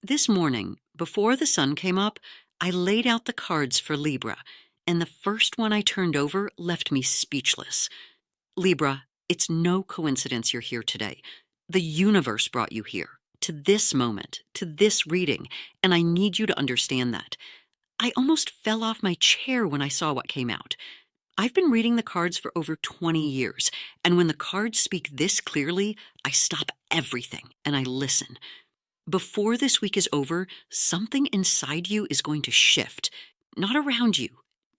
This morning, before the sun came up, I laid out the cards for Libra, and the first one I turned over left me speechless. Libra, it's no coincidence you're here today. The universe brought you here, to this moment, to this reading, and I need you to understand that. I almost fell off my chair when I saw what came out. I've been reading the cards for over 20 years, and when the cards speak this clearly, I stop everything and I listen. Before this week is over, something inside you is going to shift. Not around you,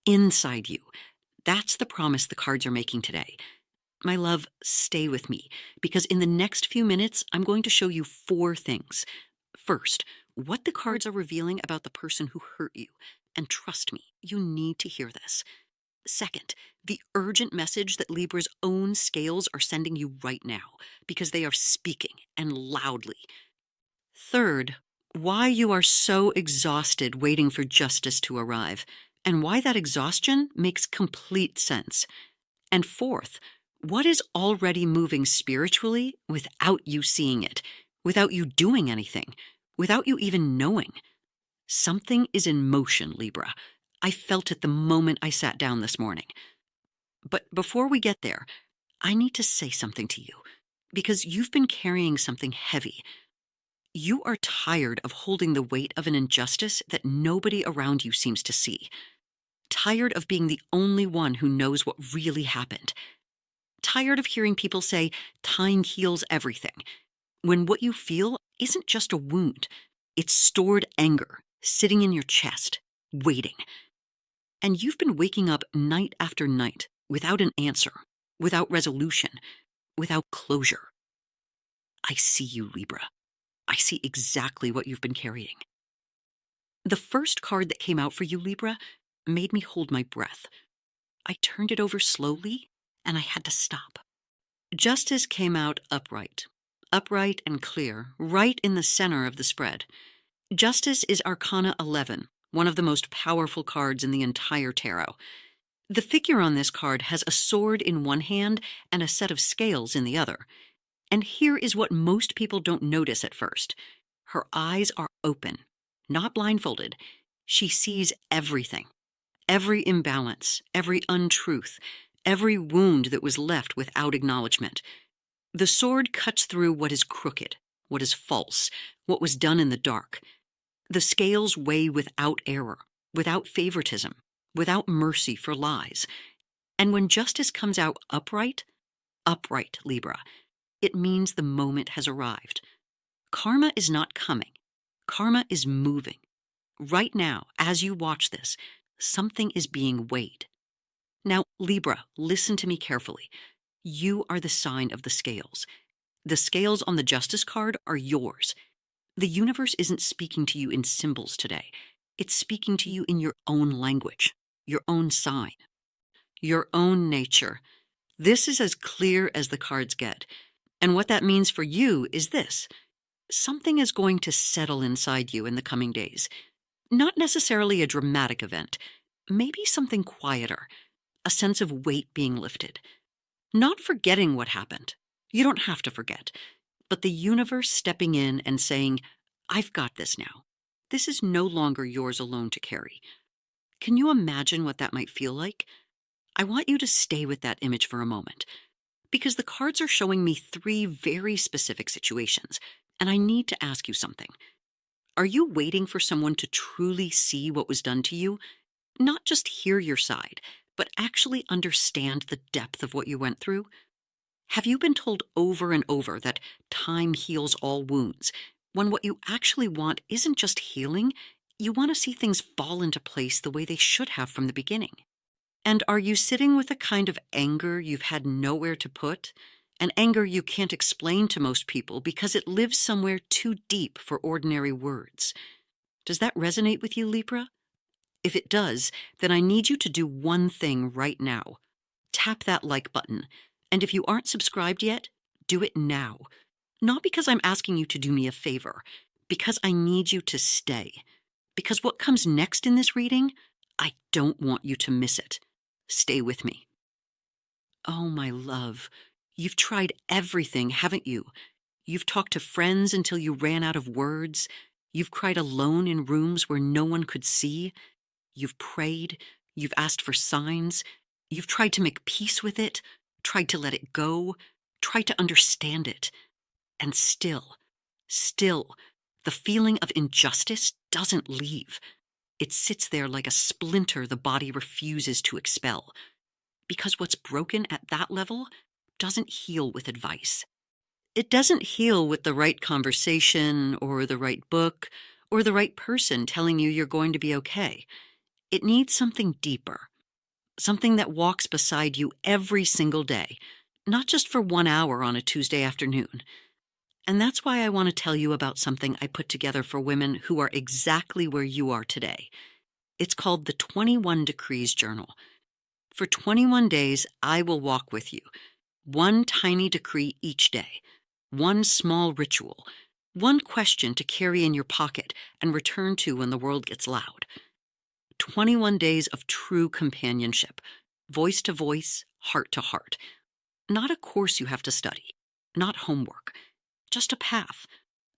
inside you. That's the promise the cards are making today. My love, stay with me, because in the next few minutes, I'm going to show you four things. First, what the cards are revealing about the person who hurt you. And trust me, you need to hear this. Second, the urgent message that Libra's own scales are sending you right now, because they are speaking, and loudly. Third, why you are so exhausted waiting for justice to arrive, and why that exhaustion makes complete sense. And fourth, what is already moving spiritually without you seeing it, without you doing anything, without you even knowing. Something is in motion, Libra. I felt it the moment I sat down this morning. But before we get there, I need to say something to you, because you've been carrying something heavy. You are tired of holding the weight of an injustice that nobody around you seems to see. Tired of being the only one who knows what really happened. Tired of hearing people say, time heals everything, when what you feel isn't just a wound. It's stored anger, sitting in your chest, waiting. And you've been waking up night after night without an answer, without resolution, without closure. I see you, Libra. I see exactly what you've been carrying. The first card that came out for you, Libra, made me hold my breath. I turned it over slowly, and I had to stop. Justice came out upright and clear, right in the center of the spread. Justice is Arcana 11, one of the most powerful cards in the entire tarot. The figure on this card has a sword in one hand and a set of scales in the other. And here is what most people don't notice at first. Her eyes are open, not blindfolded. She sees everything, every imbalance, every untruth, every wound that was left without acknowledgement. The sword cuts through what is crooked, what is false, what was done in the dark. The scales weigh without error, without favoritism, without mercy for lies. And when justice comes out upright, Libra, it means the moment has arrived. Karma is not coming. Karma is moving. Right now, as you watch this, something is being weighed. Now, Libra, listen to me carefully. You are the sign of the scales. The scales on the justice card are yours. The universe isn't speaking to you in symbols today. It's speaking to you in your own language, your own sign, your own nature. This is as clear as the cards get. And what that means for you is this. Something is going to settle inside you in the coming days. Not necessarily a dramatic event, maybe something quieter, a sense of weight being lifted. Not forgetting what happened. You don't have to forget. But the universe stepping in and saying, I've got this now. This is no longer yours alone to carry. Can you imagine what that might feel like? I want you to stay with that image for a moment, because the cards are showing me three very specific situations, and I need to ask you something. Are you waiting for someone to truly see what was done to you? Not just hear your side, but actually understand the depth of what you went through? Have you been told over and over that time heals all wounds, when what you actually want isn't just healing, you want to see things fall into place the way they should have from the beginning? And are you sitting with a kind of anger you've had nowhere to put? An anger you can't explain to most people because it lives somewhere too deep for ordinary words. Does that resonate with you, Libra? If it does, then I need you to do one thing right now. Tap that like button. And if you aren't subscribed yet, do it now. Not because I'm asking you to do me a favor, because I need you to stay. Because what comes next in this reading, I don't want you to miss it. Stay with me. Oh, my love, you've tried everything, haven't you? You've talked to friends until you ran out of words. You've cried alone in rooms where no one could see. You've prayed. You've asked for signs. You've tried to make peace with it, tried to let it go, tried to understand it. And still, the feeling of injustice doesn't leave. It sits there like a splinter the body refuses to expel. Because what's broken at that level doesn't heal with advice. It doesn't heal with the right conversation or the right book or the right person telling you you're going to be okay. It needs something deeper, something that walks beside you every single day, not just for 1 hour on a Tuesday afternoon. And that's why I want to tell you about something I put together for women who are exactly where you are today. It's called the 21 Decrees Journal. For 21 days, I will walk with you. One tiny decree each day, one small ritual, one question to carry in your pocket and return to when the world gets loud. 21 days of true companionship, voice to voice, heart to heart. Not a course you have to study, not homework, just a path,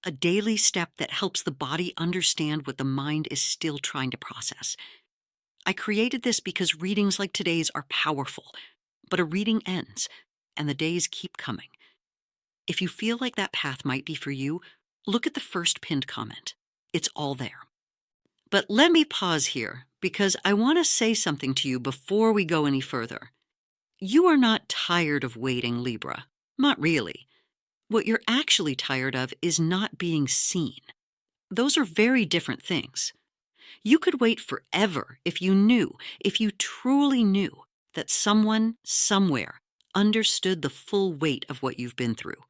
a daily step that helps the body understand what the mind is still trying to process. I created this because readings like today's are powerful, but a reading ends, and the days keep coming. If you feel like that path might be for you, look at the first pinned comment. It's all there. But let me pause here, because I want to say something to you before we go any further. You are not tired of waiting, Libra. Not really. What you're actually tired of is not being seen. Those are very different things. You could wait forever if you truly knew that someone, somewhere, understood the full weight of what you've been through.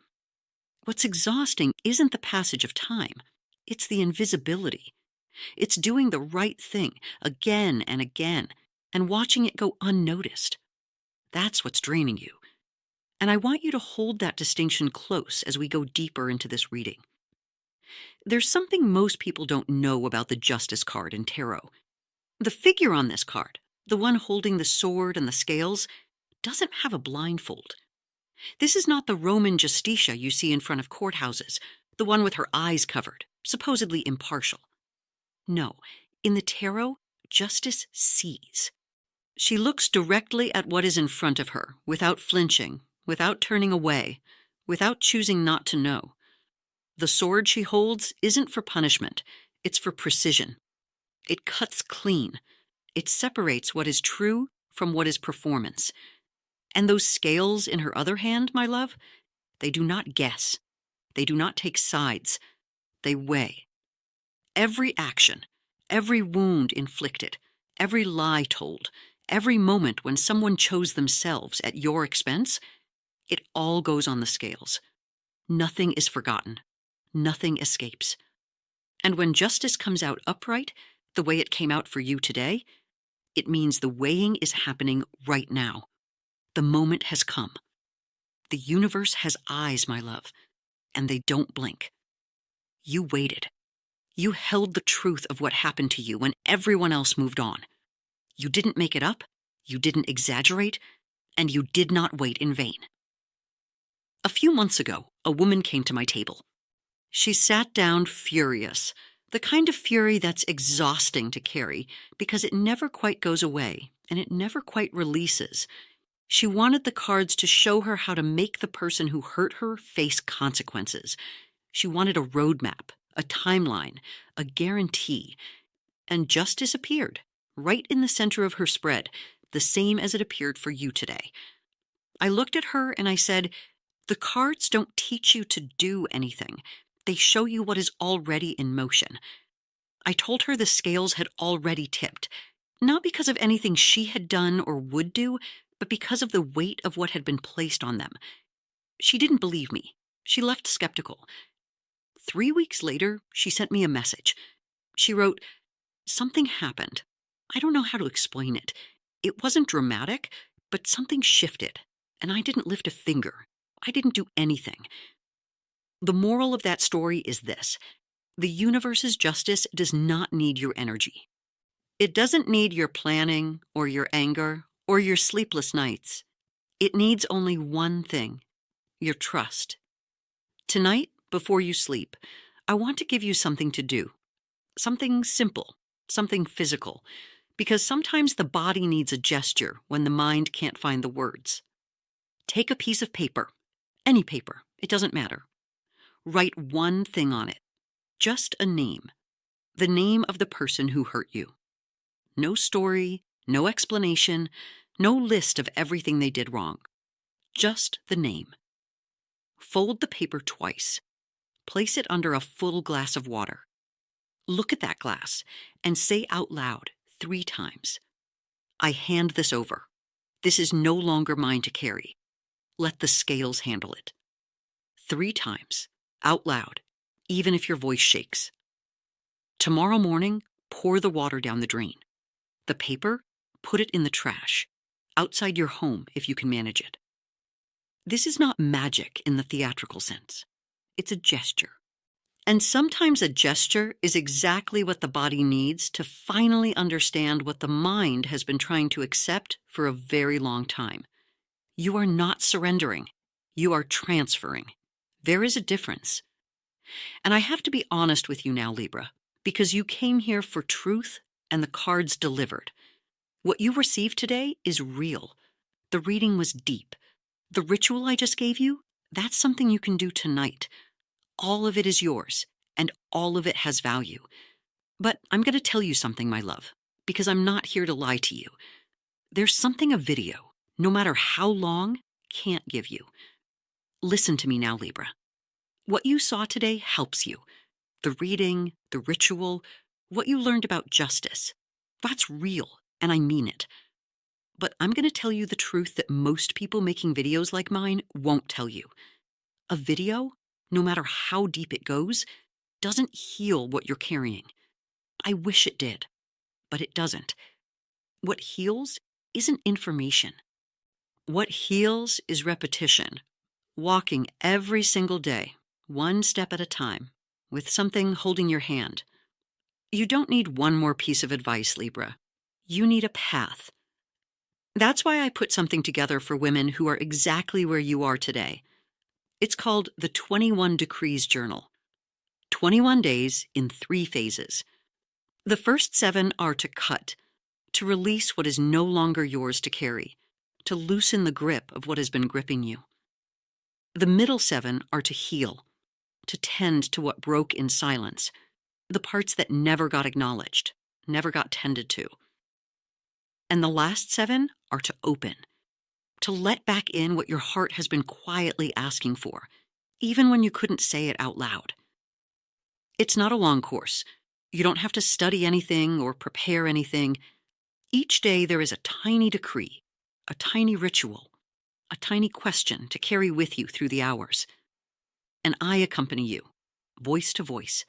What's exhausting isn't the passage of time, it's the invisibility. It's doing the right thing again and again and watching it go unnoticed. That's what's draining you. And I want you to hold that distinction close as we go deeper into this reading. There's something most people don't know about the Justice card in tarot. The figure on this card, the one holding the sword and the scales, doesn't have a blindfold. This is not the Roman Justitia you see in front of courthouses, the one with her eyes covered, supposedly impartial. No, in the tarot, Justice sees. She looks directly at what is in front of her, without flinching, without turning away, without choosing not to know. The sword she holds isn't for punishment, it's for precision. It cuts clean. It separates what is true from what is performance. And those scales in her other hand, my love, they do not guess. They do not take sides. They weigh. Every action, every wound inflicted, every lie told, every moment when someone chose themselves at your expense, it all goes on the scales. Nothing is forgotten. Nothing escapes. And when justice comes out upright, the way it came out for you today, it means the weighing is happening right now. The moment has come. The universe has eyes, my love, and they don't blink. You waited. You held the truth of what happened to you when everyone else moved on. You didn't make it up, you didn't exaggerate, and you did not wait in vain. A few months ago, a woman came to my table. She sat down furious, the kind of fury that's exhausting to carry because it never quite goes away and it never quite releases. She wanted the cards to show her how to make the person who hurt her face consequences. She wanted a roadmap, a timeline, a guarantee. And justice appeared, right in the center of her spread, the same as it appeared for you today. I looked at her and I said, the cards don't teach you to do anything. They show you what is already in motion. I told her the scales had already tipped, not because of anything she had done or would do, but because of the weight of what had been placed on them. She didn't believe me. She left skeptical. 3 weeks later, she sent me a message. She wrote, "Something happened. I don't know how to explain it. It wasn't dramatic, but something shifted, and I didn't lift a finger. I didn't do anything." The moral of that story is this: the universe's justice does not need your energy. It doesn't need your planning or your anger or your sleepless nights. It needs only one thing: your trust. Tonight, before you sleep, I want to give you something to do, something simple, something physical, because sometimes the body needs a gesture when the mind can't find the words. Take a piece of paper, any paper, it doesn't matter. Write one thing on it, just a name, the name of the person who hurt you. No story, no explanation, no list of everything they did wrong. Just the name. Fold the paper twice. Place it under a full glass of water. Look at that glass and say out loud 3 times, "I hand this over. This is no longer mine to carry. Let the scales handle it." 3 times, out loud, even if your voice shakes. Tomorrow morning, pour the water down the drain. The paper, put it in the trash, outside your home if you can manage it. This is not magic in the theatrical sense. It's a gesture. And sometimes a gesture is exactly what the body needs to finally understand what the mind has been trying to accept for a very long time. You are not surrendering. You are transferring. There is a difference. And I have to be honest with you now, Libra, because you came here for truth and the cards delivered. What you received today is real. The reading was deep. The ritual I just gave you, that's something you can do tonight. All of it is yours, and all of it has value. But I'm going to tell you something, my love, because I'm not here to lie to you. There's something a video, no matter how long, can't give you. Listen to me now, Libra. What you saw today helps you. The reading, the ritual, what you learned about justice. That's real, and I mean it. But I'm going to tell you the truth that most people making videos like mine won't tell you. A video, no matter how deep it goes, doesn't heal what you're carrying. I wish it did, but it doesn't. What heals isn't information. What heals is repetition. Walking every single day, one step at a time, with something holding your hand. You don't need one more piece of advice, Libra. You need a path. That's why I put something together for women who are exactly where you are today. It's called the 21 Decrees Journal. 21 days in 3 phases. The first 7 are to cut, to release what is no longer yours to carry, to loosen the grip of what has been gripping you. The middle 7 are to heal, to tend to what broke in silence, the parts that never got acknowledged, never got tended to. And the last 7 are to open, to let back in what your heart has been quietly asking for, even when you couldn't say it out loud. It's not a long course. You don't have to study anything or prepare anything. Each day there is a tiny decree, a tiny ritual, a tiny question to carry with you through the hours. And I accompany you, voice to voice,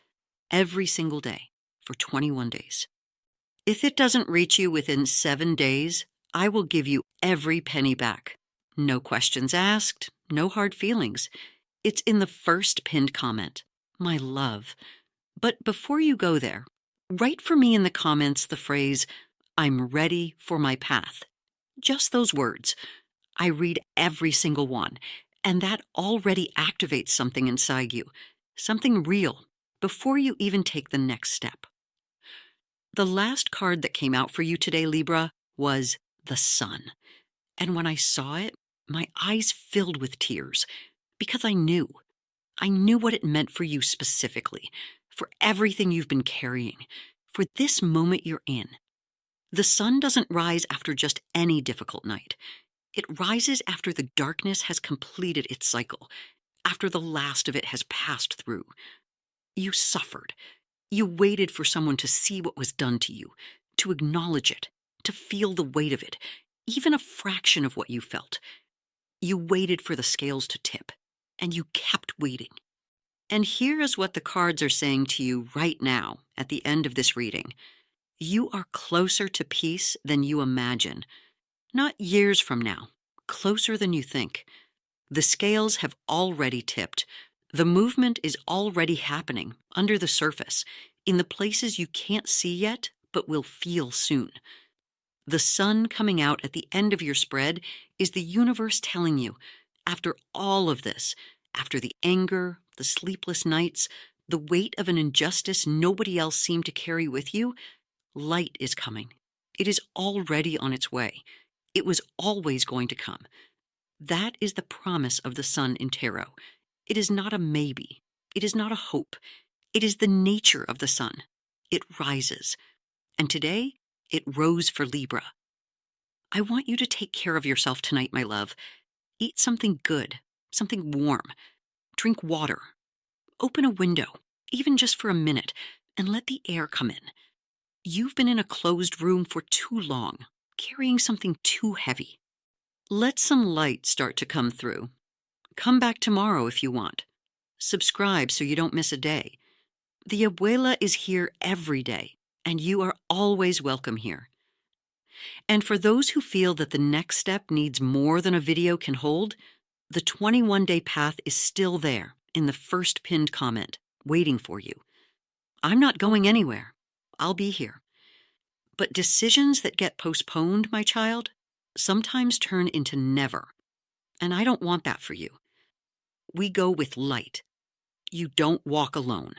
every single day for 21 days. If it doesn't reach you within 7 days, I will give you every penny back. No questions asked, no hard feelings. It's in the first pinned comment, my love. But before you go there, write for me in the comments the phrase, "I'm ready for my path." Just those words. I read every single one, and that already activates something inside you, something real, before you even take the next step. The last card that came out for you today, Libra, was the Sun. And when I saw it, my eyes filled with tears, because I knew what it meant for you specifically, for everything you've been carrying, for this moment you're in. The sun doesn't rise after just any difficult night. It rises after the darkness has completed its cycle, after the last of it has passed through. You suffered. You waited for someone to see what was done to you, to acknowledge it, to feel the weight of it, even a fraction of what you felt. You waited for the scales to tip, and you kept waiting. And here is what the cards are saying to you right now at the end of this reading. You are closer to peace than you imagine. Not years from now, closer than you think. The scales have already tipped. The movement is already happening under the surface, in the places you can't see yet, but will feel soon. The sun coming out at the end of your spread is the universe telling you, after all of this, after the anger, the sleepless nights, the weight of an injustice nobody else seemed to carry with you, light is coming. It is already on its way. It was always going to come. That is the promise of the sun in tarot. It is not a maybe. It is not a hope. It is the nature of the sun. It rises. And today, it rose for Libra. I want you to take care of yourself tonight, my love. Eat something good, something warm. Drink water. Open a window, even just for a minute, and let the air come in. You've been in a closed room for too long, carrying something too heavy. Let some light start to come through. Come back tomorrow if you want. Subscribe so you don't miss a day. The abuela is here every day, and you are always welcome here. And for those who feel that the next step needs more than a video can hold, the 21-day path is still there in the first pinned comment, waiting for you. I'm not going anywhere. I'll be here. But decisions that get postponed, my child, sometimes turn into never. And I don't want that for you. We go with light. You don't walk alone.